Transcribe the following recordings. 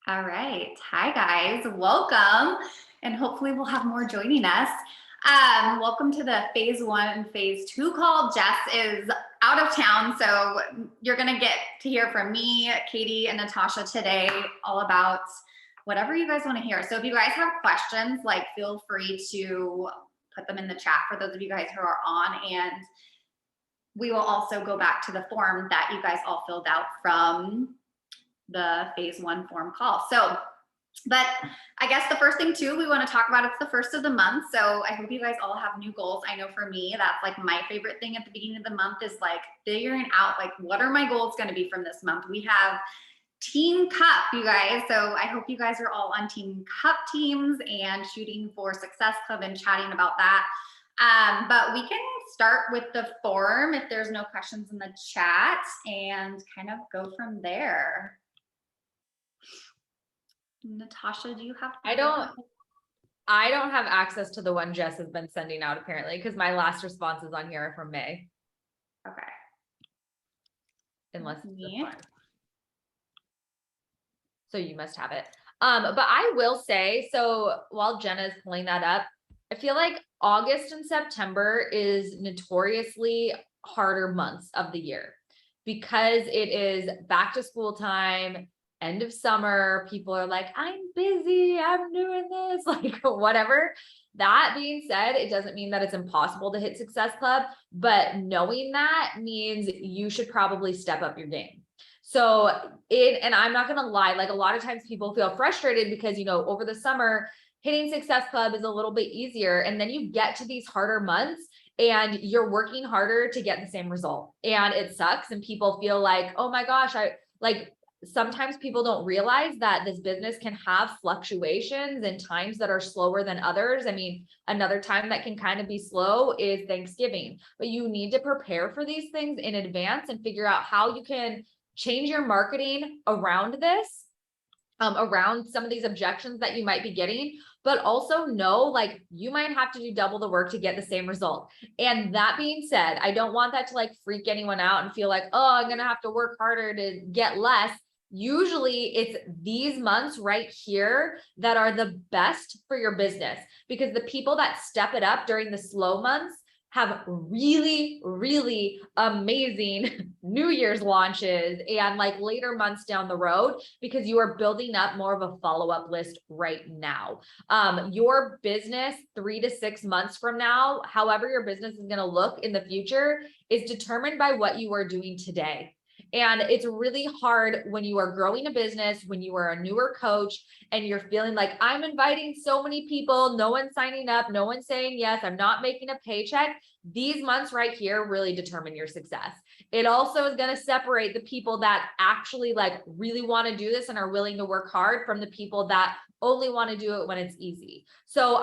All right. Hi, guys. Welcome. And hopefully, we'll have more joining us. Welcome to the phase one and phase two call. Jess is out of town. So, you're going to get to hear from me, Katie, and Natasha today all about whatever you guys want to hear. So, if you guys have questions, feel free to put them in the chat for those of you guys who are on. And we will also go back to the form that you guys all filled out from the phase one form call. But I guess the first thing too, we want to talk about, it's the first of the month. So I hope you guys all have new goals. I know for me, that's like my favorite thing at the beginning of the month is like figuring out like, what are my goals going to be from this month? We have Team Cup, you guys. So I hope you guys are all on Team Cup teams and shooting for Success Club and chatting about that. But we can start with the form if there's no questions in the chat and kind of go from there. Natasha, do you have? I don't have access to the one Jess has been sending out apparently, because my last responses on here are from May. Okay. Unless me. So you must have it. But I will say, so while Jenna is pulling that up, I feel like August and September is notoriously harder months of the year because it is back to school time, end of summer. People are like, I'm busy, I'm doing this, like whatever. That being said, it doesn't mean that it's impossible to hit Success Club, but knowing that means you should probably step up your game. So and I'm not going to lie, like a lot of times people feel frustrated because, over the summer, hitting Success Club is a little bit easier. And then you get to these harder months and you're working harder to get the same result. And it sucks. And people feel like, oh my gosh, sometimes people don't realize that this business can have fluctuations and times that are slower than others. I mean, another time that can kind of be slow is Thanksgiving, but you need to prepare for these things in advance and figure out how you can change your marketing around this, around some of these objections that you might be getting, but also know like you might have to do double the work to get the same result. And that being said, I don't want that to like freak anyone out and feel like, oh, I'm going to have to work harder to get less. Usually it's these months right here that are the best for your business, because the people that step it up during the slow months have really, really amazing New Year's launches and like later months down the road, because you are building up more of a follow-up list right now. Your business 3 to 6 months from now, however your business is going to look in the future, is determined by what you are doing today. And it's really hard when you are growing a business, when you are a newer coach and you're feeling like, I'm inviting so many people, no one's signing up, no one's saying yes, I'm not making a paycheck. These months right here really determine your success. It also is going to separate the people that actually like really want to do this and are willing to work hard from the people that only want to do it when it's easy. So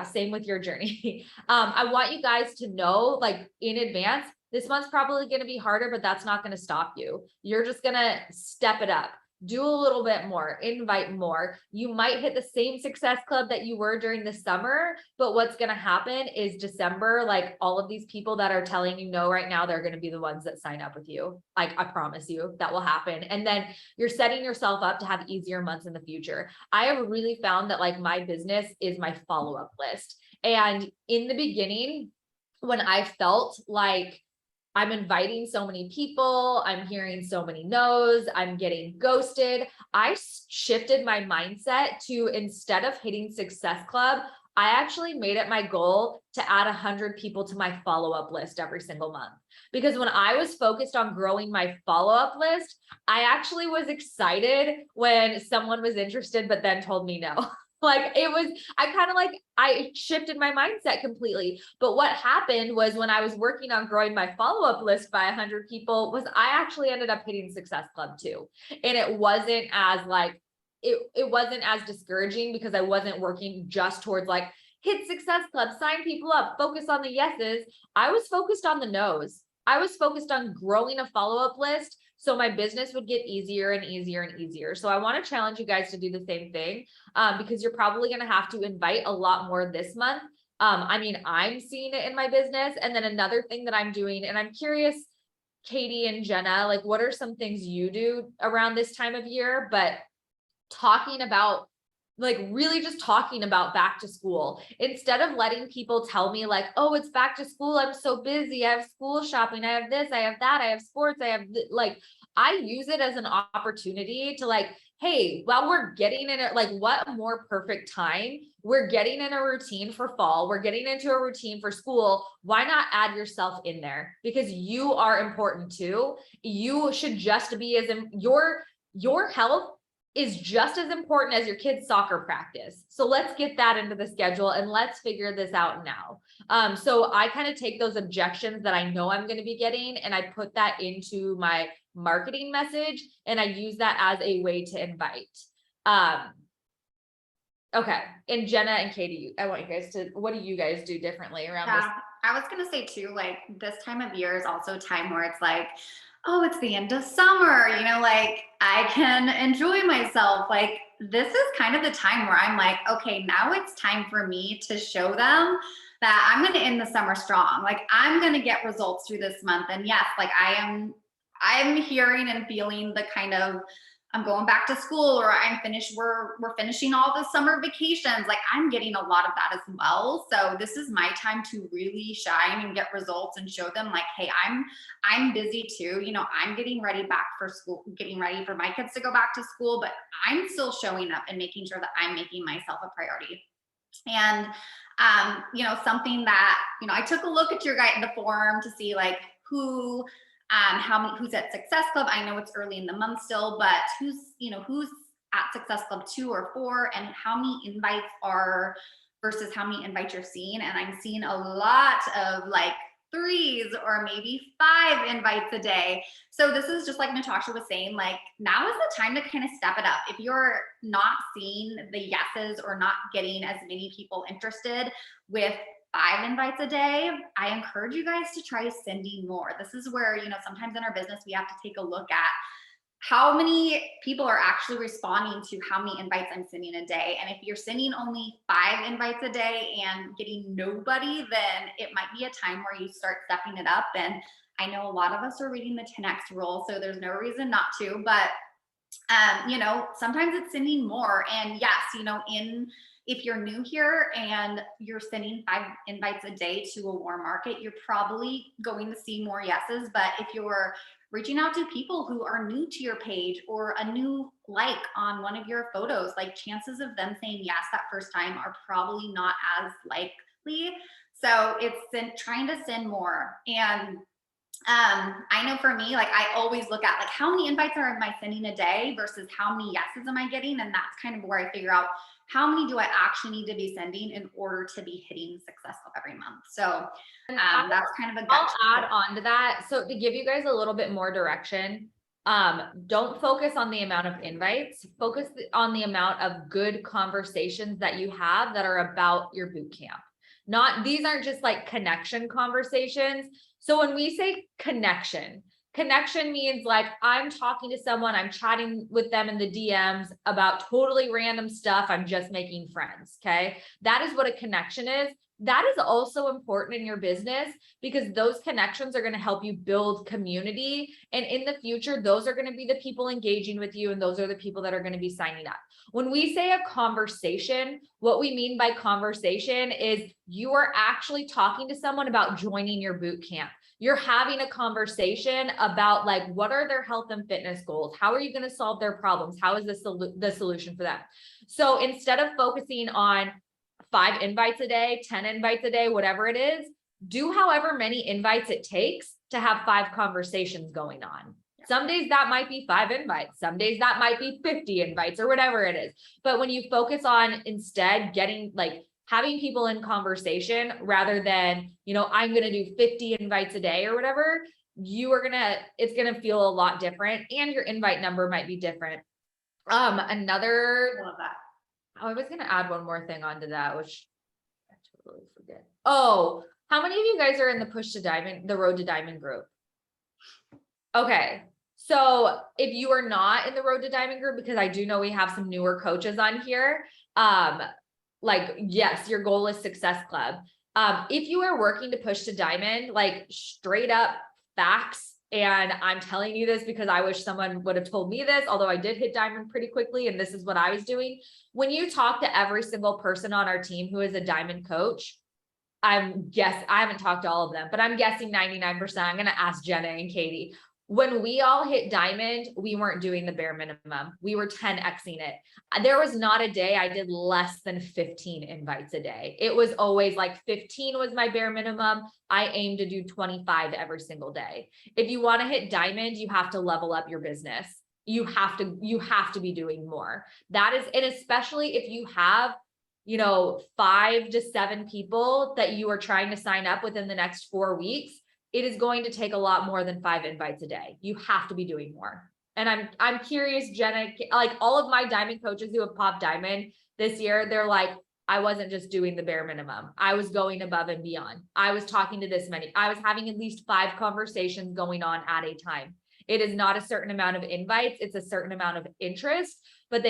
same with your journey. I want you guys to know, like in advance, this month's probably going to be harder, but that's not going to stop you. You're just going to step it up, do a little bit more, invite more. You might hit the same Success Club that you were during the summer, but what's going to happen is December, like all of these people that are telling you no right now, they're going to be the ones that sign up with you. Like I promise you that will happen. And then you're setting yourself up to have easier months in the future. I have really found that like my business is my follow-up list. And in the beginning, when I felt like I'm inviting so many people, I'm hearing so many no's, I'm getting ghosted, I shifted my mindset to, instead of hitting Success Club, I actually made it my goal to add 100 people to my follow-up list every single month. Because when I was focused on growing my follow-up list, I actually was excited when someone was interested, but then told me no. I shifted my mindset completely. But what happened was, when I was working on growing my follow-up list by 100 people, was I actually ended up hitting Success Club too. And it wasn't as it wasn't as discouraging, because I wasn't working just towards like hit Success Club, sign people up, focus on the yeses. I was focused on the no's. I was focused on growing a follow-up list so my business would get easier and easier and easier. So I want to challenge you guys to do the same thing, because you're probably going to have to invite a lot more this month. I mean, I'm seeing it in my business. And then another thing that I'm doing, and I'm curious, Katie and Jenna, like what are some things you do around this time of year? But talking about, like really just talking about back to school, instead of letting people tell me like, oh, it's back to school, I'm so busy, I have school shopping, I have this, I have that, I have sports, I have like, I use it as an opportunity to like, hey, while we're getting in it, like what more perfect time, we're getting in a routine for fall, we're getting into a routine for school, why not add yourself in there? Because you are important too. You should just be as in your health is just as important as your kids' soccer practice. So let's get that into the schedule and let's figure this out now. So I kind of take those objections that I know I'm going to be getting and I put that into my marketing message and I use that as a way to invite. Okay. And Jenna and Katie, I want you guys to, what do you guys do differently around this? Yeah, I was gonna say too, like this time of year is also a time where it's like, oh, it's the end of summer, like I can enjoy myself. Like this is kind of the time where I'm like, okay, now it's time for me to show them that I'm gonna end the summer strong. Like I'm gonna get results through this month. And yes, like I'm hearing and feeling the kind of I'm going back to school or I'm finished, we're finishing all the summer vacations. Like I'm getting a lot of that as well. So this is my time to really shine and get results and show them like, hey, I'm busy too. I'm getting ready back for school, getting ready for my kids to go back to school, but I'm still showing up and making sure that I'm making myself a priority. And something that, I took a look at the forum to see like who's at Success Club. I know it's early in the month still, but who's at Success Club 2 or 4 and how many invites are versus how many invites you're seeing. And I'm seeing a lot of like 3s or maybe 5 invites a day. So this is just like Natasha was saying, like now is the time to kind of step it up. If you're not seeing the yeses or not getting as many people interested with 5 invites a day, I encourage you guys to try sending more. This is where, sometimes in our business, we have to take a look at how many people are actually responding to how many invites I'm sending a day. And if you're sending only 5 invites a day and getting nobody, then it might be a time where you start stepping it up. And I know a lot of us are reading the 10X rule, so there's no reason not to, but sometimes it's sending more. And yes, if you're new here and you're sending 5 invites a day to a warm market, you're probably going to see more yeses. But if you're reaching out to people who are new to your page or a new like on one of your photos, like chances of them saying yes that first time are probably not as likely. So it's trying to send more. And I know for me, like I always look at like how many invites am I sending a day versus how many yeses am I getting? And that's kind of where I figure out how many do I actually need to be sending in order to be hitting Success Club every month. So that's kind of a gut. I'll add on to that. So to give you guys a little bit more direction, don't focus on the amount of invites, focus on the amount of good conversations that you have that are about your boot camp. These aren't just like connection conversations. So when we say connection means like I'm talking to someone, I'm chatting with them in the DMs about totally random stuff. I'm just making friends. Okay. That is what a connection is. That is also important in your business because those connections are going to help you build community. And in the future, those are going to be the people engaging with you. And those are the people that are going to be signing up. When we say a conversation, what we mean by conversation is you are actually talking to someone about joining your boot camp. You're having a conversation about like, what are their health and fitness goals? How are you going to solve their problems? How is this the solution for them? So instead of focusing on 5 invites a day, 10 invites a day, whatever it is, do however many invites it takes to have 5 conversations going on. Some days that might be 5 invites. Some days that might be 50 invites or whatever it is. But when you focus on instead getting like having people in conversation rather than, I'm going to do 50 invites a day or whatever, it's going to feel a lot different and your invite number might be different. I love that. I was going to add one more thing onto that, which I totally forget. Oh, how many of you guys are in the Road to Diamond group? Okay. So if you are not in the Road to Diamond group, because I do know we have some newer coaches on here, yes, your goal is Success Club. If you are working to push to Diamond, like straight up facts, And I'm telling you this because I wish someone would have told me this, although I did hit diamond pretty quickly and this is what I was doing. When you talk to every single person on our team who is a diamond coach, I haven't talked to all of them, but I'm guessing 99%. I'm going to ask Jenna and Katie. When we all hit diamond, we weren't doing the bare minimum. We were 10xing it. There was not a day I did less than 15 invites a day. It was always like 15 was my bare minimum. I aim to do 25 every single day. If you want to hit diamond, you have to level up your business. You have to be doing more. That is, and especially if you have 5 to 7 people that you are trying to sign up within the next 4 weeks, it is going to take a lot more than 5 invites a day. You have to be doing more. And I'm curious, Jenna, like all of my diamond coaches who have popped diamond this year, they're like, I wasn't just doing the bare minimum. I was going above and beyond. I was talking to this many. I was having at least 5 conversations going on at a time. It is not a certain amount of invites. It's a certain amount of interest, but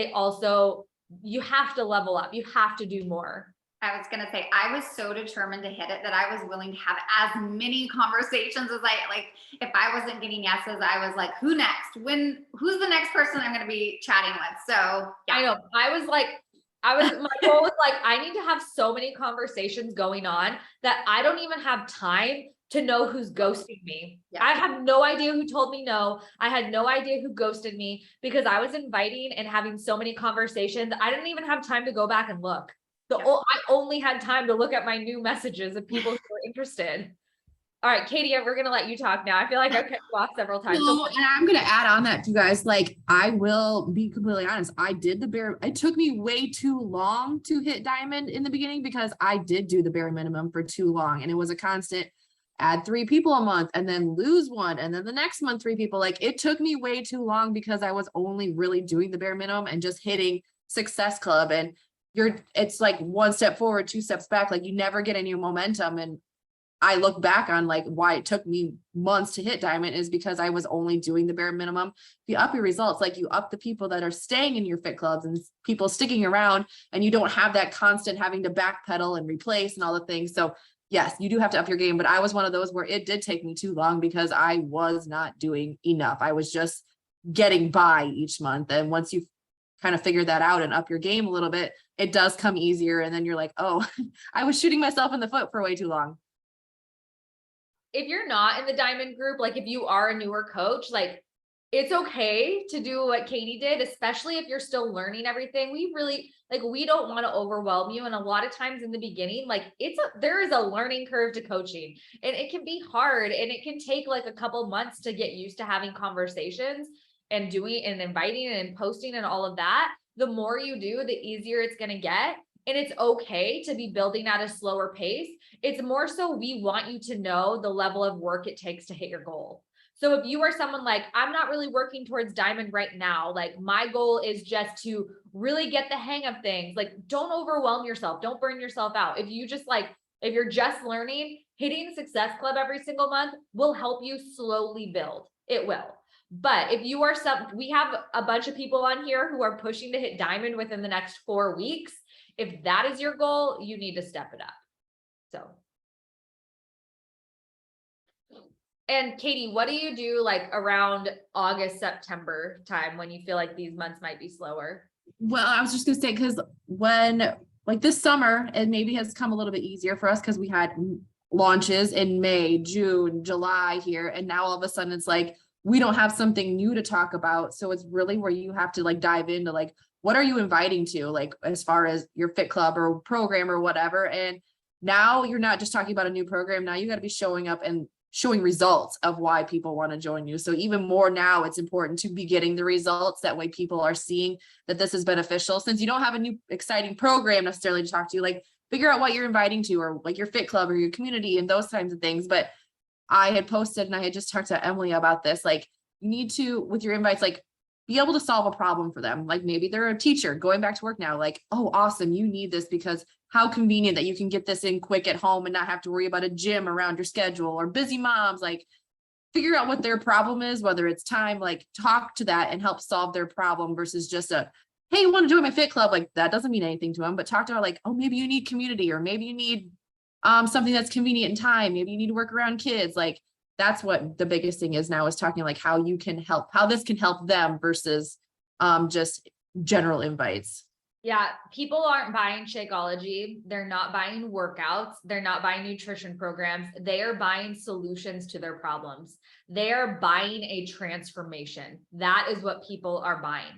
you have to level up. You have to do more. I was going to say, I was so determined to hit it that I was willing to have as many conversations as if I wasn't getting yeses, I was like, who next? Who's the next person I'm going to be chatting with? So yeah. I know. My goal was like, I need to have so many conversations going on that I don't even have time to know who's ghosting me. Yeah. I have no idea who told me no. I had no idea who ghosted me because I was inviting and having so many conversations. I didn't even have time to go back and look. I only had time to look at my new messages of people who were interested. All right, Katie, we're going to let you talk now. I feel like I've cut you off several times. No, and I'm going to add on that to you guys. Like, I will be completely honest. It took me way too long to hit diamond in the beginning because I did do the bare minimum for too long. And it was a constant add 3 people a month and then lose 1. And then the next month, 3 people. Like, it took me way too long because I was only really doing the bare minimum and just hitting Success Club. And it's like 1 step forward, 2 steps back. Like, you never get any momentum. And I look back on like why it took me months to hit diamond is because I was only doing the bare minimum. If you up your results, like you up the people that are staying in your fit clubs and people sticking around, and you don't have that constant having to backpedal and replace and all the things. So yes, you do have to up your game, but I was one of those where it did take me too long because I was not doing enough. I was just getting by each month. And once you kind of figure that out and up your game a little bit, it does come easier. And then you're like, oh, I was shooting myself in the foot for way too long. If you're not in the diamond group, like if you are a newer coach, like it's okay to do what Katie did, especially if you're still learning everything. We don't want to overwhelm you. And a lot of times in the beginning, like there is a learning curve to coaching, and it can be hard, and it can take like a couple months to get used to having conversations and doing and inviting and posting and all of that. The more you do, the easier it's going to get. And it's okay to be building at a slower pace. It's more so we want you to know the level of work it takes to hit your goal. So if you are someone like, I'm not really working towards diamond right now, like my goal is just to really get the hang of things, like don't overwhelm yourself. Don't burn yourself out. If you're just learning, hitting Success Club every single month will help you slowly build. It will. But if you are we have a bunch of people on here who are pushing to hit diamond within the next 4 weeks. If that is your goal, you need to step it up. So. And Katie, what do you do like around August, September time when you feel like these months might be slower? Well, I was just gonna say, because when like this summer, it maybe has come a little bit easier for us because we had launches in May, June, July here. And now all of a sudden it's like, we don't have something new to talk about. So it's really where you have to like dive into like, what are you inviting to, like, as far as your fit club or program or whatever. And now you're not just talking about a new program. Now you got to be showing up and showing results of why people want to join you. So even more now, it's important to be getting the results. That way people are seeing that this is beneficial. Since you don't have a new exciting program necessarily to talk to, like figure out what you're inviting to, or like your fit club or your community and those kinds of things. But I had posted, and I had just talked to Emily about this, like you need to, with your invites, like be able to solve a problem for them. Like maybe they're a teacher going back to work now, like, oh, awesome, you need this because how convenient that you can get this in quick at home and not have to worry about a gym around your schedule, or busy moms, like figure out what their problem is, whether it's time, like talk to that and help solve their problem versus just hey, you want to join my fit club? Like that doesn't mean anything to them, but talk to her like, oh, maybe you need community, or maybe you need something that's convenient in time. Maybe you need to work around kids. Like that's what the biggest thing is now, is talking like how you can help, how this can help them versus just general invites. Yeah, people aren't buying Shakeology. They're not buying workouts. They're not buying nutrition programs. They are buying solutions to their problems. They are buying a transformation. That is what people are buying.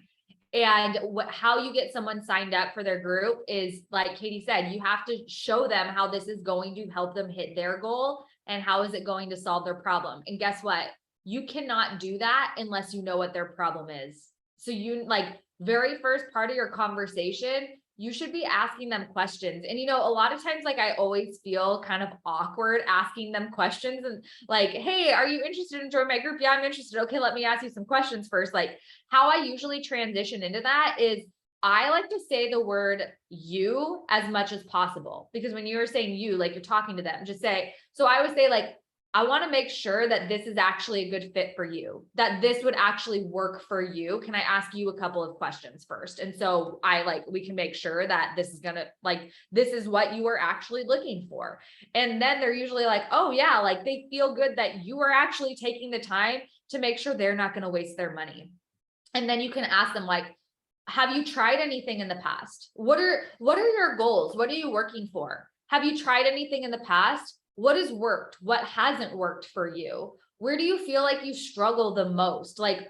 And how you get someone signed up for their group is, like Katie said, you have to show them how this is going to help them hit their goal and how is it going to solve their problem. And guess what? You cannot do that unless you know what their problem is. So you, like, very first part of your conversation, you should be asking them questions. And, you know, a lot of times, like, I always feel kind of awkward asking them questions and like, hey, are you interested in joining my group? Yeah, I'm interested. Okay, let me ask you some questions first. Like, how I usually transition into that is I like to say the word you as much as possible, because when you're saying you, like you're talking to them, just say, so I would say, like, I want to make sure that this is actually a good fit for you, that this would actually work for you. Can I ask you a couple of questions first? And so we can make sure that this is gonna, like, this is what you are actually looking for. And then they're usually like, oh yeah, like they feel good that you are actually taking the time to make sure they're not going to waste their money. And then you can ask them, like, have you tried anything in the past? What are your goals? What are you working for? Have you tried anything in the past? What has worked? What hasn't worked for you? Where do you feel like you struggle the most? Like,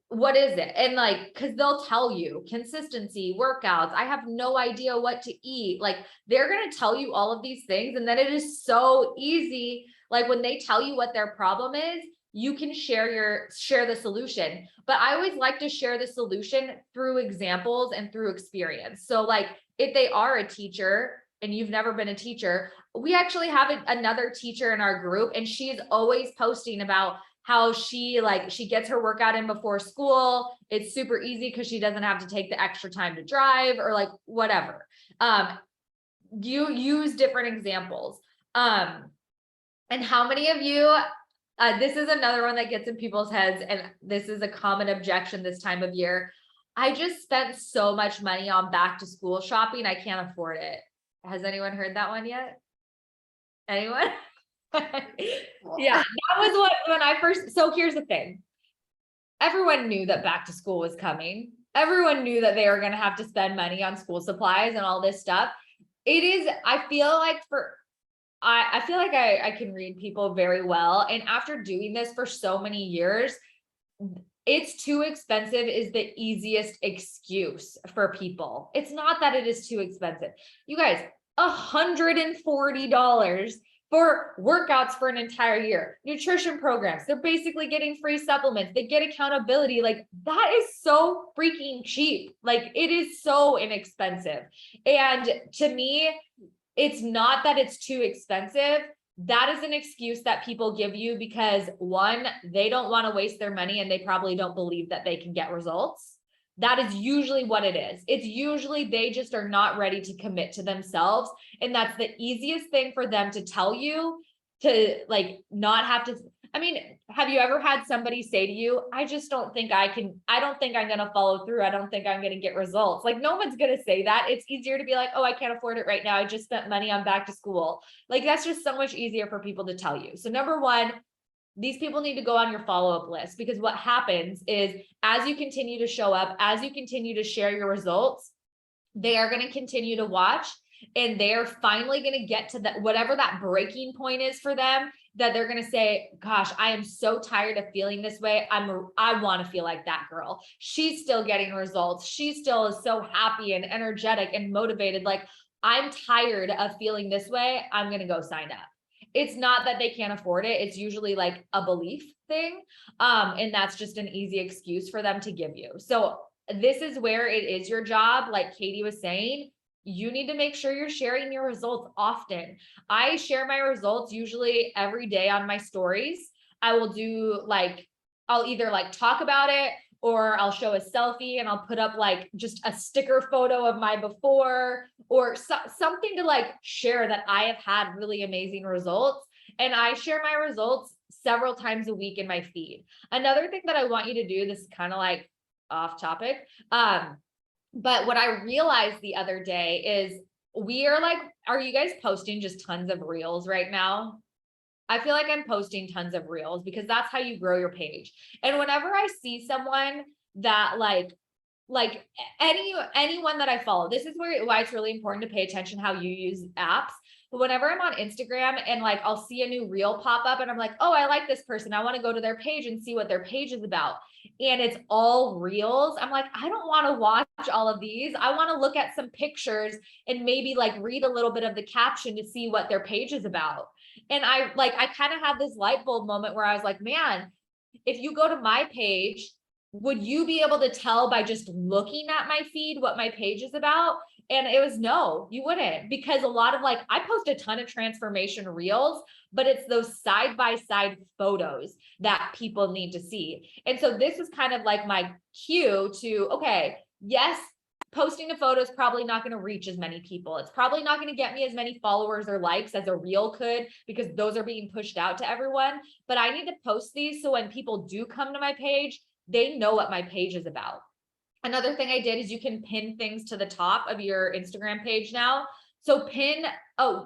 what is it? And like, cause they'll tell you consistency, workouts. I have no idea what to eat. Like, they're going to tell you all of these things. And then it is so easy. Like, when they tell you what their problem is, you can share the solution. But I always like to share the solution through examples and through experience. So like, if they are a teacher and you've never been a teacher, we actually have another teacher in our group, and she's always posting about how she gets her workout in before school. It's super easy because she doesn't have to take the extra time to drive or like whatever. You use different examples. And how many of you, this is another one that gets in people's heads, and this is a common objection this time of year. I just spent so much money on back to school shopping, I can't afford it. Has anyone heard that one yet? Anyone? Yeah, that was when I first, so here's the thing. Everyone knew that back to school was coming. Everyone knew that they were going to have to spend money on school supplies and all this stuff. I feel like I can read people very well. And after doing this for so many years, it's too expensive is the easiest excuse for people. It's not that it is too expensive. You guys, $140 for workouts for an entire year, nutrition programs. They're basically getting free supplements. They get accountability. Like, that is so freaking cheap. Like, it is so inexpensive. And to me, it's not that it's too expensive. That is an excuse that people give you because, one, they don't want to waste their money and they probably don't believe that they can get results. That is usually what it is. It's usually they just are not ready to commit to themselves. And that's the easiest thing for them to tell you, to like not have to. I mean, have you ever had somebody say to you, I don't think I'm going to follow through. I don't think I'm going to get results. Like, no one's going to say that. It's easier to be like, oh, I can't afford it right now. I just spent money on back to school. Like, that's just so much easier for people to tell you. So number one, these people need to go on your follow-up list, because what happens is as you continue to show up, as you continue to share your results, they are going to continue to watch, and they're finally going to get to that, whatever that breaking point is for them, that they're going to say, gosh, I am so tired of feeling this way. I want to feel like that girl. She's still getting results. She still is so happy and energetic and motivated. Like, I'm tired of feeling this way. I'm going to go sign up. It's not that they can't afford it. It's usually like a belief thing. And that's just an easy excuse for them to give you. So this is where it is your job. Like Katie was saying, you need to make sure you're sharing your results often. I share my results usually every day on my stories. I will do I'll either talk about it, or I'll show a selfie and I'll put up just a sticker photo of my before, or something to share that I have had really amazing results. And I share my results several times a week in my feed. Another thing that I want you to do, this is kind of off topic, but what I realized the other day is we are you guys posting just tons of reels right now? I feel like I'm posting tons of reels because that's how you grow your page. And whenever I see someone that anyone that I follow, this is why it's really important to pay attention how you use apps. But whenever I'm on Instagram and like I'll see a new reel pop up and I'm like, oh, I like this person. I want to go to their page and see what their page is about. And it's all reels. I'm like, I don't want to watch all of these. I want to look at some pictures and maybe like read a little bit of the caption to see what their page is about. And I kind of had this light bulb moment where I was like, man, if you go to my page, would you be able to tell by just looking at my feed what my page is about? And it was no, you wouldn't, because a lot of I post a ton of transformation reels, but it's those side by side photos that people need to see. And so this is kind of like my cue to, okay, yes, posting a photo is probably not going to reach as many people. It's probably not going to get me as many followers or likes as a reel could, because those are being pushed out to everyone. But I need to post these so when people do come to my page, they know what my page is about. Another thing I did is you can pin things to the top of your Instagram page now. So pin,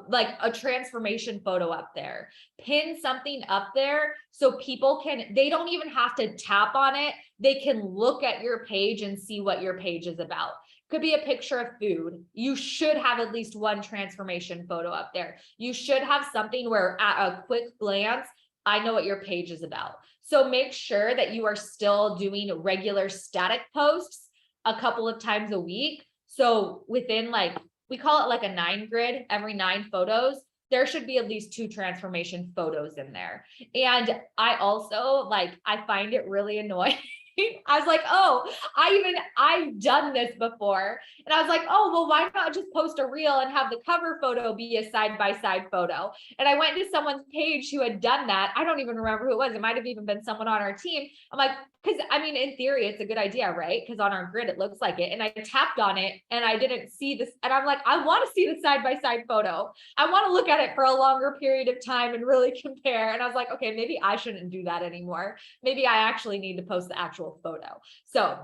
like a transformation photo up there, pin something up there so people they don't even have to tap on it. They can look at your page and see what your page is about. Could be a picture of food. You should have at least one transformation photo up there. You should have something where at a quick glance, I know what your page is about. So make sure that you are still doing regular static posts a couple of times a week. So within we call it like a 9 grid, every 9 photos, there should be at least 2 transformation photos in there. And I also I find it really annoying. I was like, oh, I've done this before. And I was like, oh, well, why not just post a reel and have the cover photo be a side-by-side photo? And I went to someone's page who had done that. I don't even remember who it was. It might've even been someone on our team. I'm like, because I mean, in theory, it's a good idea, right? Because on our grid, it looks like it. And I tapped on it and I didn't see this. And I'm like, I want to see the side-by-side photo. I want to look at it for a longer period of time and really compare. And I was like, okay, maybe I shouldn't do that anymore. Maybe I actually need to post the actual photo. So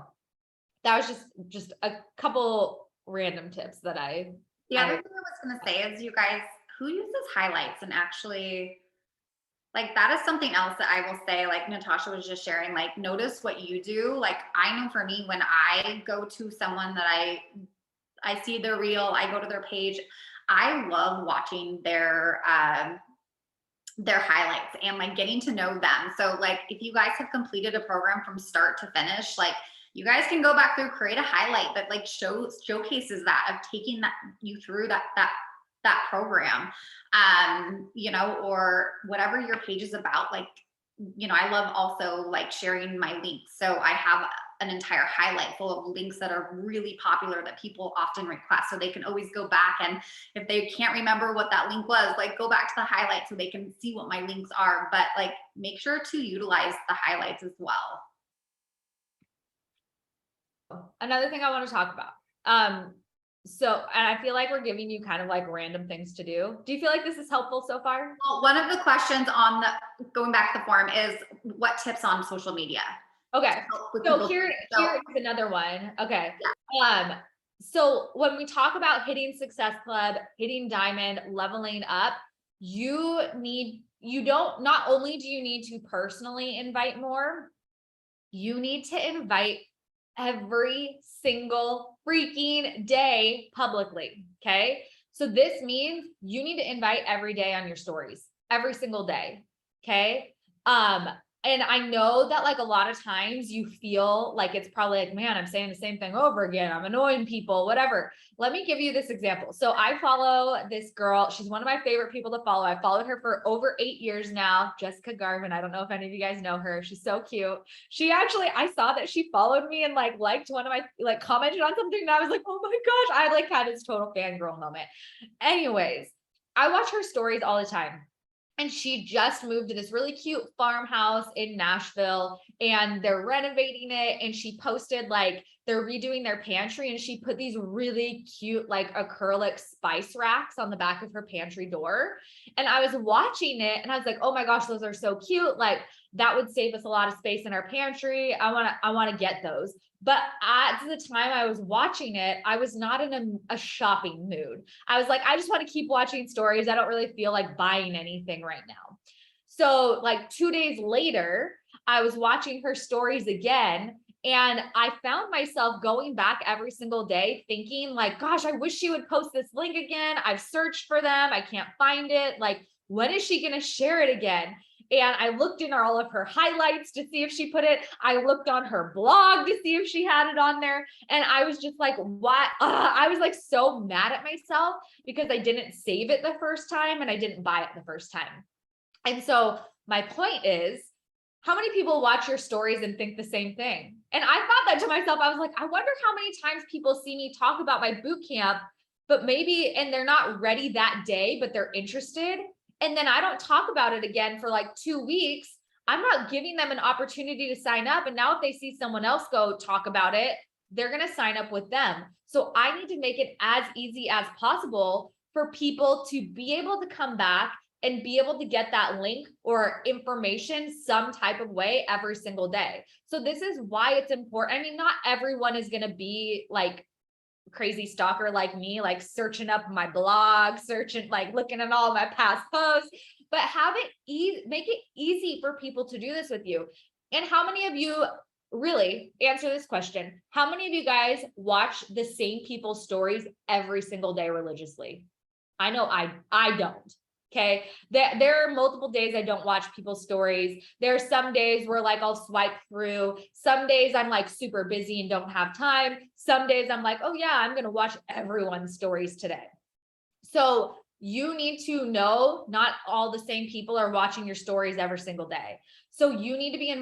that was just a couple random tips that the other thing I was going to say is, you guys, who uses highlights and actually that is something else that I will say, Natasha was just sharing, notice what you do. I know for me, when I go to someone that I see their reel, I go to their page, I love watching their highlights and getting to know them. So if you guys have completed a program from start to finish, you guys can go back through, create a highlight that showcases that, of taking you through that program, or whatever your page is about. I love also sharing my links. So I have an entire highlight full of links that are really popular that people often request. So they can always go back, and if they can't remember what that link was, go back to the highlight so they can see what my links are. But make sure to utilize the highlights as well. Another thing I want to talk about. So, and I feel like we're giving you kind of random things to do. Do you feel like this is helpful so far? Well, one of the questions on going back to the forum is, what tips on social media? Okay. So here's another one. Okay. Yeah. So when we talk about hitting Success Club, hitting Diamond, leveling up, not only do you need to personally invite more, you need to invite every single freaking day publicly. Okay. So this means you need to invite every day on your stories, every single day. Okay. And I know that a lot of times you feel like it's probably man, I'm saying the same thing over again. I'm annoying people, whatever. Let me give you this example. So I follow this girl. She's one of my favorite people to follow. I followed her for over 8 years now, Jessica Garvin. I don't know if any of you guys know her. She's so cute. She actually, I saw that she followed me and liked one of my, commented on something. And I was like, oh my gosh, I had this total fangirl moment. Anyways, I watch her stories all the time. And she just moved to this really cute farmhouse in Nashville, and they're renovating it. And she posted they're redoing their pantry, and she put these really cute acrylic spice racks on the back of her pantry door. And I was watching it and I was like, oh my gosh, those are so cute. That would save us a lot of space in our pantry. I want to get those. But at the time I was watching it, I was not in a shopping mood. I was like, I just want to keep watching stories. I don't really feel like buying anything right now. So like 2 days later, I was watching her stories again, and I found myself going back every single day thinking like, gosh, I wish she would post this link again. I've searched for them. I can't find it. Like, when is she going to share it again? And I looked in all of her highlights to see if she put it. I looked on her blog to see if she had it on there. And I was just like, what? I was like so mad at myself because I didn't save it the first time and I didn't buy it the first time. And so my point is, how many people watch your stories and think the same thing? And I thought that to myself. I was like, I wonder how many times people see me talk about my boot camp, but maybe, and they're not ready that day, but they're interested. And then I don't talk about it again for like 2 weeks. I'm not giving them an opportunity to sign up. And now if they see someone else go talk about it, they're going to sign up with them. So I need to make it as easy as possible for people to be able to come back and be able to get that link or information some type of way every single day. So this is why it's important. I mean, not everyone is going to be like crazy stalker like me, like searching up my blog, searching, like looking at all my past posts, but have it easy, make it easy for people to do this with you. And how many of you really answer this question? How many of you guys watch the same people's stories every single day religiously? I know I don't. Okay. There are multiple days I don't watch people's stories. There are some days where like I'll swipe through. Some days I'm like super busy and don't have time. Some days I'm like, oh yeah, I'm going to watch everyone's stories today. So you need to know not all the same people are watching your stories every single day. So you need to be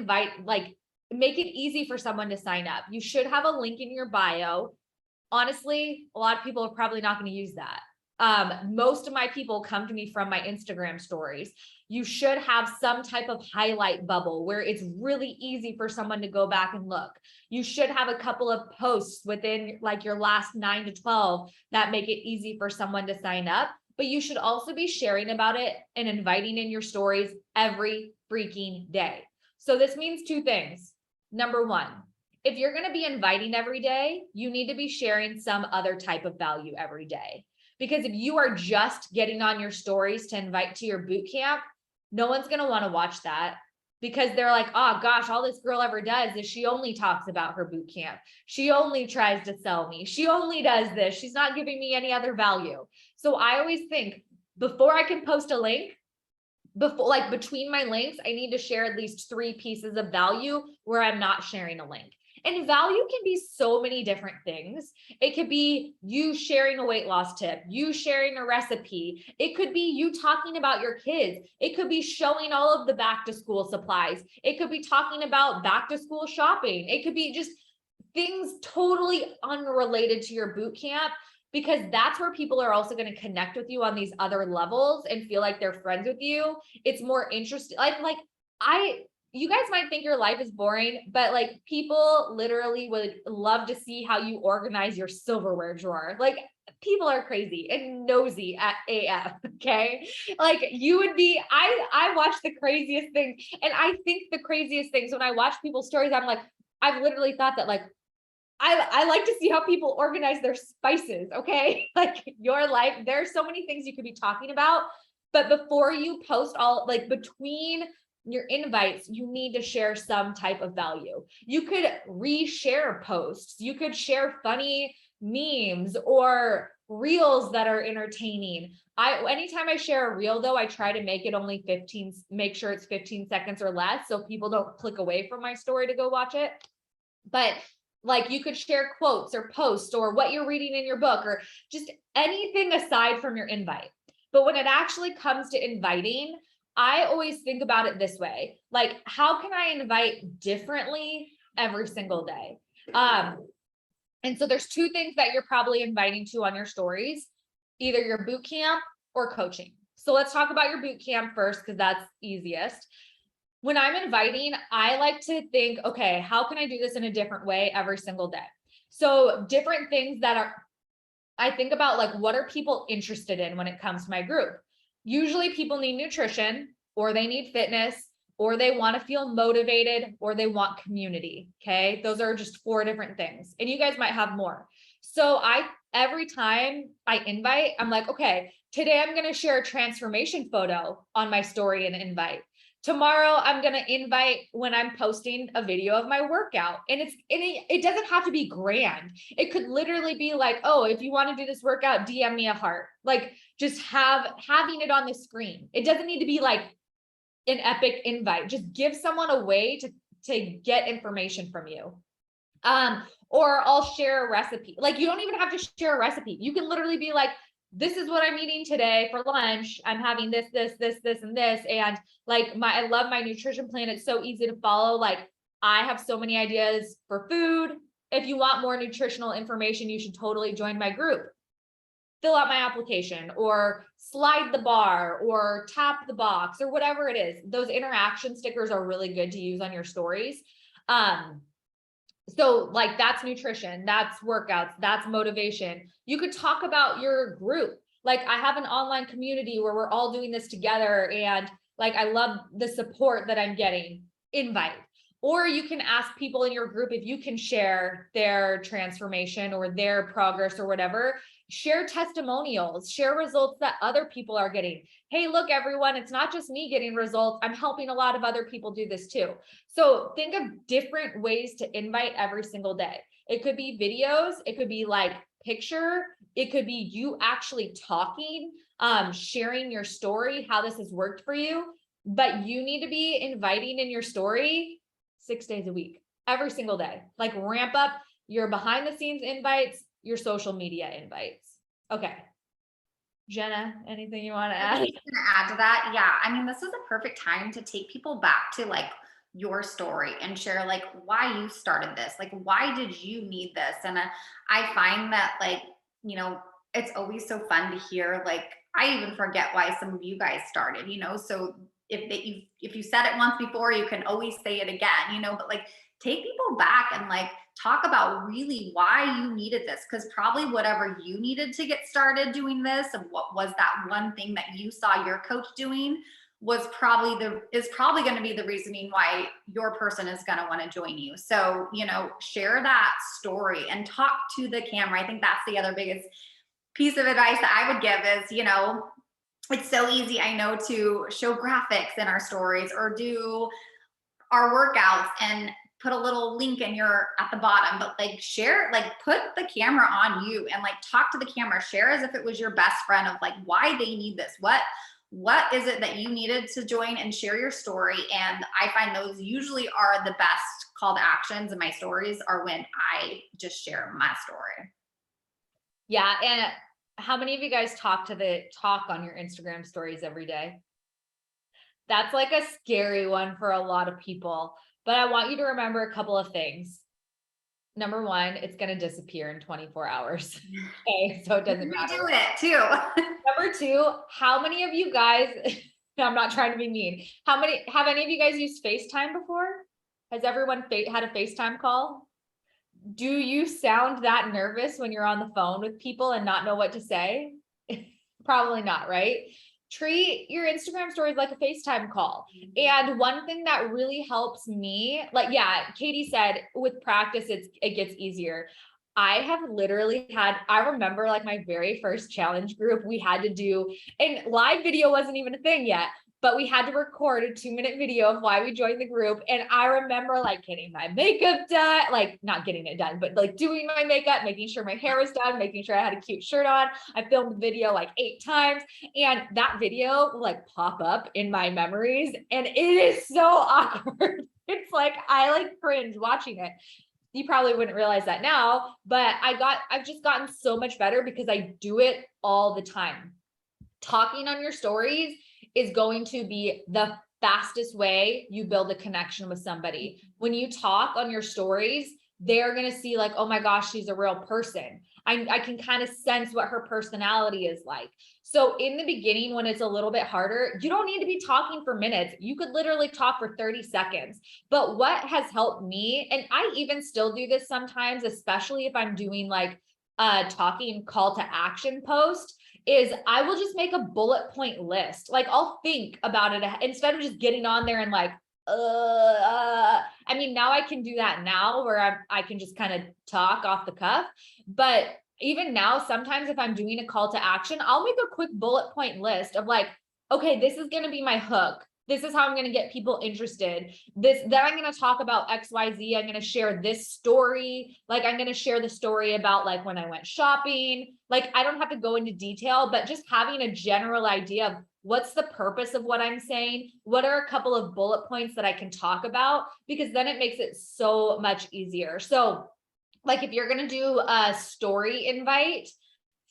make it easy for someone to sign up. You should have a link in your bio. Honestly, a lot of people are probably not going to use that. Most of my people come to me from my Instagram stories. You should have some type of highlight bubble where it's really easy for someone to go back and look. You should have a couple of posts within like your last 9 to 12 that make it easy for someone to sign up, but you should also be sharing about it and inviting in your stories every freaking day. So this means 2 things. Number 1, if you're going to be inviting every day, you need to be sharing some other type of value every day. Because if you are just getting on your stories to invite to your boot camp, no one's going to want to watch that because they're like, oh gosh, all this girl ever does is she only talks about her boot camp. She only tries to sell me. She only does this. She's not giving me any other value. So I always think before I can post a link, between my links, I need to share at least 3 pieces of value where I'm not sharing a link. And value can be so many different things. It could be you sharing a weight loss tip, you sharing a recipe. It could be you talking about your kids. It could be showing all of the back to school supplies. It could be talking about back to school shopping. It could be just things totally unrelated to your boot camp, because that's where people are also going to connect with you on these other levels and feel like they're friends with you. It's more interesting. You guys might think your life is boring, but like people literally would love to see how you organize your silverware drawer. Like people are crazy and nosy at AF. Okay. Like you would be, I watch the craziest things, and I think the craziest things when I watch people's stories, I'm like, I've literally thought that like, I like to see how people organize their spices. Okay. Like your life, there's so many things you could be talking about, but before you post between your invites, you need to share some type of value. You could reshare posts. You could share funny memes or reels that are entertaining. Anytime I share a reel though, I try to make it only make sure it's 15 seconds or less, so people don't click away from my story to go watch it. But like you could share quotes or posts or what you're reading in your book or just anything aside from your invite. But when it actually comes to inviting, I always think about it this way. Like, how can I invite differently every single day? And so there's 2 things that you're probably inviting to on your stories, either your boot camp or coaching. So let's talk about your boot camp first, because that's easiest. When I'm inviting, I like to think, okay, how can I do this in a different way every single day? So different things I think about like, what are people interested in when it comes to my group? Usually people need nutrition, or they need fitness, or they want to feel motivated, or they want community. Okay. Those are just 4 different things. And you guys might have more. So every time I invite, I'm like, okay, today I'm going to share a transformation photo on my story and invite. tomorrow I'm going to invite when I'm posting a video of my workout, and it doesn't have to be grand. It could literally be like, oh, if you want to do this workout, DM me a heart. Like just having it on the screen. It doesn't need to be like an epic invite. Just give someone a way to get information from you. Or I'll share a recipe. Like you don't even have to share a recipe. You can literally be like, this is what I'm eating today for lunch. I'm having this, and this. And like I love my nutrition plan. It's so easy to follow. Like I have so many ideas for food. If you want more nutritional information, you should totally join my group. Fill out my application or slide the bar or tap the box or whatever it is. Those interaction stickers are really good to use on your stories. So like that's nutrition, that's workouts, that's motivation. You could talk about your group. Like I have an online community where we're all doing this together, and like I love the support that I'm getting. Invite. Or you can ask people in your group if you can share their transformation or their progress or whatever. Share testimonials, share results that other people are getting. Hey, look, everyone, it's not just me getting results. I'm helping a lot of other people do this too. So think of different ways to invite every single day. It could be videos. It could be like picture. It could be you actually talking, sharing your story, how this has worked for you. But you need to be inviting in your story 6 days a week, every single day. Like ramp up your behind the scenes invites, your social media invites. Okay. Jenna, anything you want to add? I was gonna add to that. Yeah. I mean, this is a perfect time to take people back to like your story and share like why you started this. Like, why did you need this? And I find that like, it's always so fun to hear, like, I even forget why some of you guys started, so if you said it once before, you can always say it again, but like take people back and like talk about really why you needed this. Cause probably whatever you needed to get started doing this, and what was that one thing that you saw your coach doing is probably going to be the reasoning why your person is going to want to join you. So, share that story and talk to the camera. I think that's the other biggest piece of advice that I would give is, it's so easy, I know, to show graphics in our stories or do our workouts and put a little link at the bottom, but like share, like put the camera on you and like talk to the camera, share as if it was your best friend of like why they need this. What is it that you needed to join, and share your story. And I find those usually are the best call to actions in my stories are when I just share my story. Yeah. And how many of you guys talk on your Instagram stories every day? That's like a scary one for a lot of people, but I want you to remember a couple of things. Number one, it's going to disappear in 24 hours. Okay. So it doesn't matter. Do it too. Number two, how many of you guys, I'm not trying to be mean. Have any of you guys used FaceTime before? Has everyone had a FaceTime call? Do you sound that nervous when you're on the phone with people and not know what to say? Probably not, right? Treat your Instagram stories like a FaceTime call. And one thing that really helps me, like, yeah, Katie said, with practice, it gets easier. I have literally I remember like my very first challenge group we had to do, and live video wasn't even a thing yet, but we had to record a 2-minute video of why we joined the group. And I remember like getting my makeup done, like not getting it done, but like doing my makeup, making sure my hair was done, making sure I had a cute shirt on. I filmed the video like 8 times, and that video will like pop up in my memories. And it is so awkward. It's like, I like cringe watching it. You probably wouldn't realize that now, but I've just gotten so much better because I do it all the time. Talking on your stories is going to be the fastest way you build a connection with somebody. When you talk on your stories, they're going to see like, oh my gosh, she's a real person. I can kind of sense what her personality is like. So in the beginning, when it's a little bit harder, you don't need to be talking for minutes. You could literally talk for 30 seconds. But what has helped me, and I even still do this sometimes, especially if I'm doing like a talking call to action post, is I will just make a bullet point list. Like I'll think about it instead of just getting on there and like, I mean, now I can do that now where I can just kind of talk off the cuff. But even now, sometimes if I'm doing a call to action, I'll make a quick bullet point list of like, okay, this is going to be my hook. This is how I'm going to get people interested. Then I'm going to talk about XYZ. I'm going to share this story. Like, I'm going to share the story about like when I went shopping. Like, I don't have to go into detail, but just having a general idea of what's the purpose of what I'm saying? What are a couple of bullet points that I can talk about? Because then it makes it so much easier. So like if you're going to do a story invite,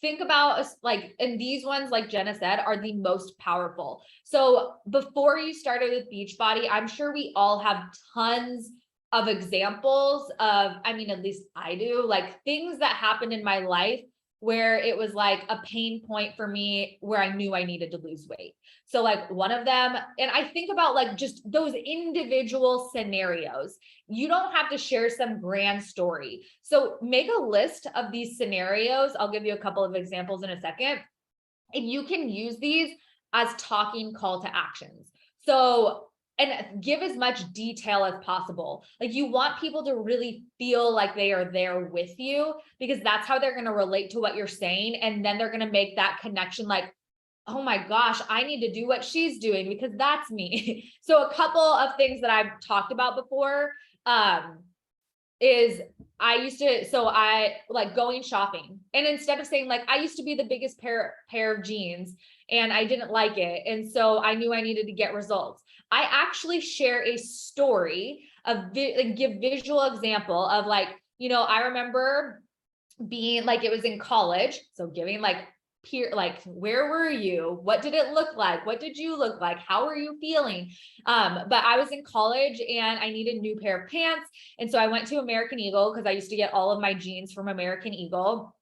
think about like, and these ones, like Jenna said, are the most powerful. So before you started with Beachbody, I'm sure we all have tons of examples of, I mean, at least I do, like things that happened in my life where it was like a pain point for me where I knew I needed to lose weight. So like one of them, and I think about like just those individual scenarios. You don't have to share some grand story. So make a list of these scenarios. I'll give you a couple of examples in a second. And you can use these as talking call to actions. So, and give as much detail as possible. Like you want people to really feel like they are there with you, because that's how they're going to relate to what you're saying. And then they're going to make that connection like, oh my gosh, I need to do what she's doing because that's me. So a couple of things that I've talked about before, is I like going shopping, and instead of saying like, I used to be the biggest pair of jeans and I didn't like it, and so I knew I needed to get results, I actually share a story of give visual example of like, I remember being like, it was in college. So giving like like, where were you? What did it look like? What did you look like? How are you feeling? But I was in college and I needed a new pair of pants. And so I went to American Eagle because I used to get all of my jeans from American Eagle.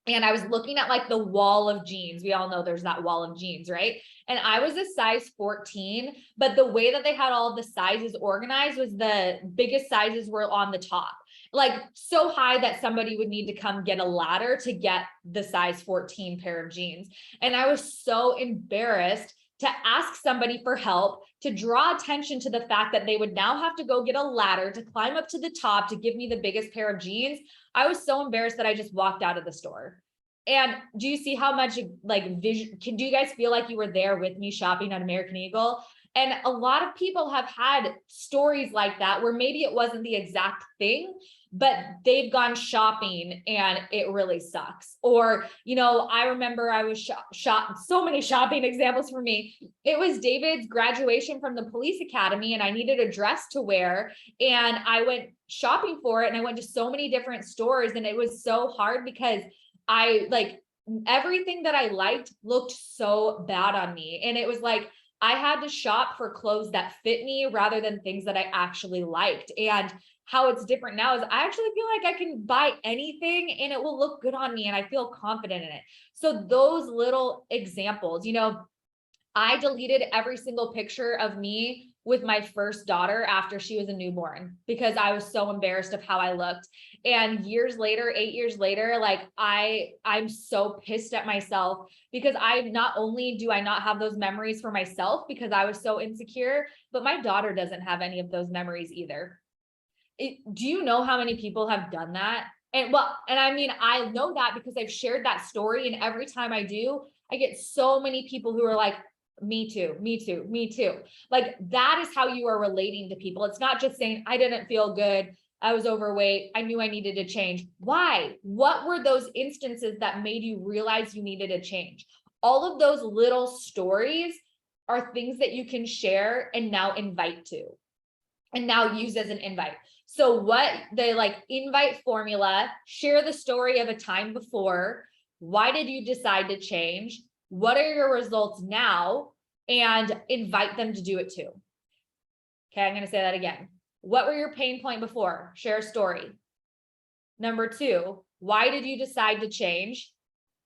And I was looking at like the wall of jeans. We all know there's that wall of jeans, right? And I was a size 14, but the way that they had all of the sizes organized was the biggest sizes were on the top, like so high that somebody would need to come get a ladder to get the size 14 pair of jeans. And I was so embarrassed to ask somebody for help, to draw attention to the fact that they would now have to go get a ladder to climb up to the top to give me the biggest pair of jeans. I was so embarrassed that I just walked out of the store. And do you see how much like vision, do you guys feel like you were there with me shopping at American Eagle? And a lot of people have had stories like that where maybe it wasn't the exact thing, but they've gone shopping and it really sucks. Or, I remember I was so many shopping examples for me. It was David's graduation from the police academy and I needed a dress to wear. And I went shopping for it and I went to so many different stores and it was so hard because I like everything that I liked looked so bad on me. And it was like, I had to shop for clothes that fit me rather than things that I actually liked. And how it's different now is I actually feel like I can buy anything and it will look good on me and I feel confident in it. So those little examples, I deleted every single picture of me with my first daughter after she was a newborn because I was so embarrassed of how I looked. And 8 years later, like I'm so pissed at myself because not only do I not have those memories for myself because I was so insecure, but my daughter doesn't have any of those memories either. Do you know how many people have done that? And I mean, I know that because I've shared that story, and every time I do, I get so many people who are like, me too, me too, me too. Like that is how you are relating to people. It's not just saying, I didn't feel good, I was overweight, I knew I needed to change. Why? What were those instances that made you realize you needed a change? All of those little stories are things that you can share and now invite to, and now use as an invite. So what the like invite formula, share the story of a time before. Why did you decide to change? What are your results now? And invite them to do it too. Okay, I'm going to say that again. What were your pain point before? Share a story. Number 2, why did you decide to change?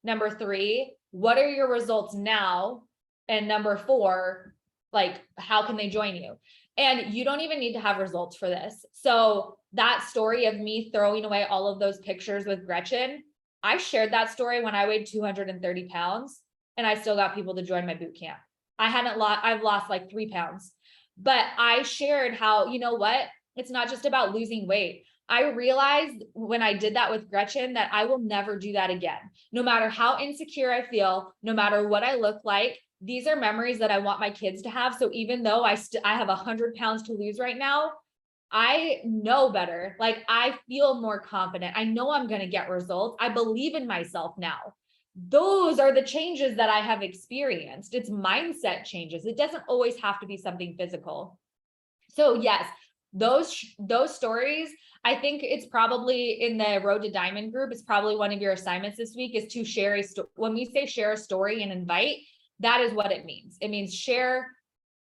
Number 3, what are your results now? And number 4, like, how can they join you? And you don't even need to have results for this. So that story of me throwing away all of those pictures with Gretchen, I shared that story when I weighed 230 pounds and I still got people to join my boot camp. I've lost like 3 pounds, but I shared how, you know what? It's not just about losing weight. I realized when I did that with Gretchen that I will never do that again. No matter how insecure I feel, no matter what I look like, these are memories that I want my kids to have. So even though I have 100 pounds to lose right now, I know better. Like I feel more confident. I know I'm going to get results. I believe in myself now. Those are the changes that I have experienced. It's mindset changes. It doesn't always have to be something physical. So yes, those stories, I think it's probably in the Road to Diamond group. It's probably one of your assignments this week is to share when we say share a story and invite, that is what it means. It means share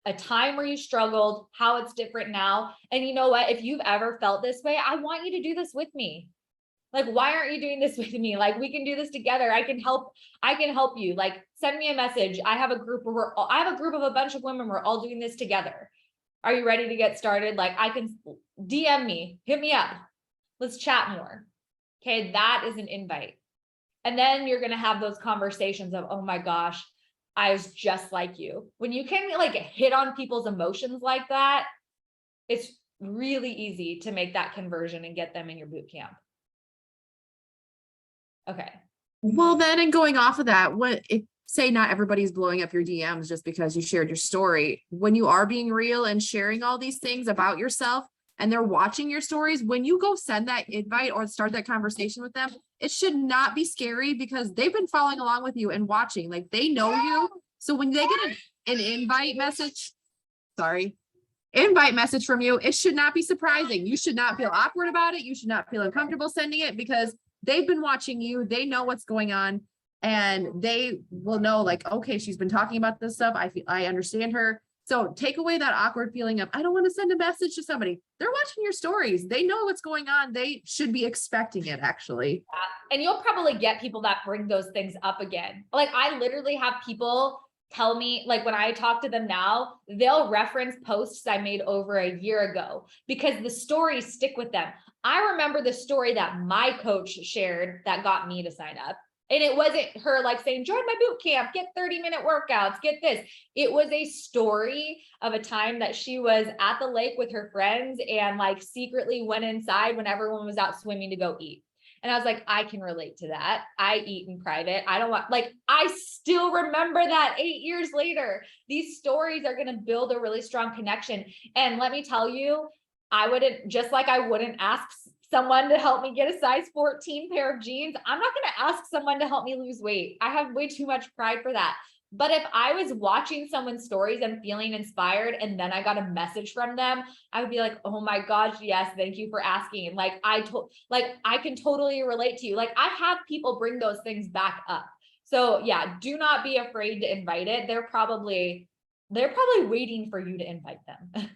a time where you struggled, how it's different now. And you know what? If you've ever felt this way, I want you to do this with me. Like, why aren't you doing this with me? Like, we can do this together. I can help you. Like, send me a message. I have a group of a bunch of women. We're all doing this together. Are you ready to get started? Like, I can DM me, hit me up. Let's chat more. Okay. That is an invite. And then you're going to have those conversations of, oh my gosh, I was just like you. When you can like hit on people's emotions like that, it's really easy to make that conversion and get them in your boot camp. Okay. Well, then, and going off of that, what if say not everybody's blowing up your DMs just because you shared your story, when you are being real and sharing all these things about yourself and they're watching your stories, when you go send that invite or start that conversation with them, it should not be scary because they've been following along with you and watching, like they know you. So when they get an invite message from you, it should not be surprising. You should not feel awkward about it. You should not feel uncomfortable sending it because they've been watching you. They know what's going on and they will know like, okay, she's been talking about this stuff. I understand her. So take away that awkward feeling of, I don't want to send a message to somebody. They're watching your stories. They know what's going on. They should be expecting it actually. And you'll probably get people that bring those things up again. Like I literally have people tell me, like when I talk to them now, they'll reference posts I made over a year ago because the stories stick with them. I remember the story that my coach shared that got me to sign up. And it wasn't her like saying, join my boot camp, get 30-minute workouts, get this. It was a story of a time that she was at the lake with her friends and like secretly went inside when everyone was out swimming to go eat. And I was like, I can relate to that. I eat in private. I don't want, like, I still remember that 8 years later. These stories are going to build a really strong connection. And let me tell you, I wouldn't ask someone to help me get a size 14 pair of jeans. I'm not going to ask someone to help me lose weight. I have way too much pride for that. But if I was watching someone's stories and feeling inspired, and then I got a message from them, I would be like, oh my gosh, yes, thank you for asking. Like I can totally relate to you. Like I have people bring those things back up. So yeah, do not be afraid to invite it. They're probably waiting for you to invite them.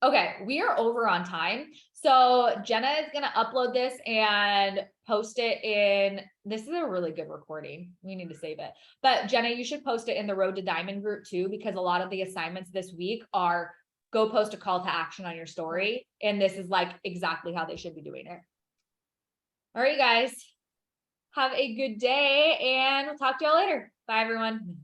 Okay, we are over on time. So Jenna is going to upload this and post it in, this is a really good recording. We need to save it. But Jenna, you should post it in the Road to Diamond group too, because a lot of the assignments this week are go post a call to action on your story. And this is like exactly how they should be doing it. All right, guys, have a good day and we'll talk to y'all later. Bye, everyone.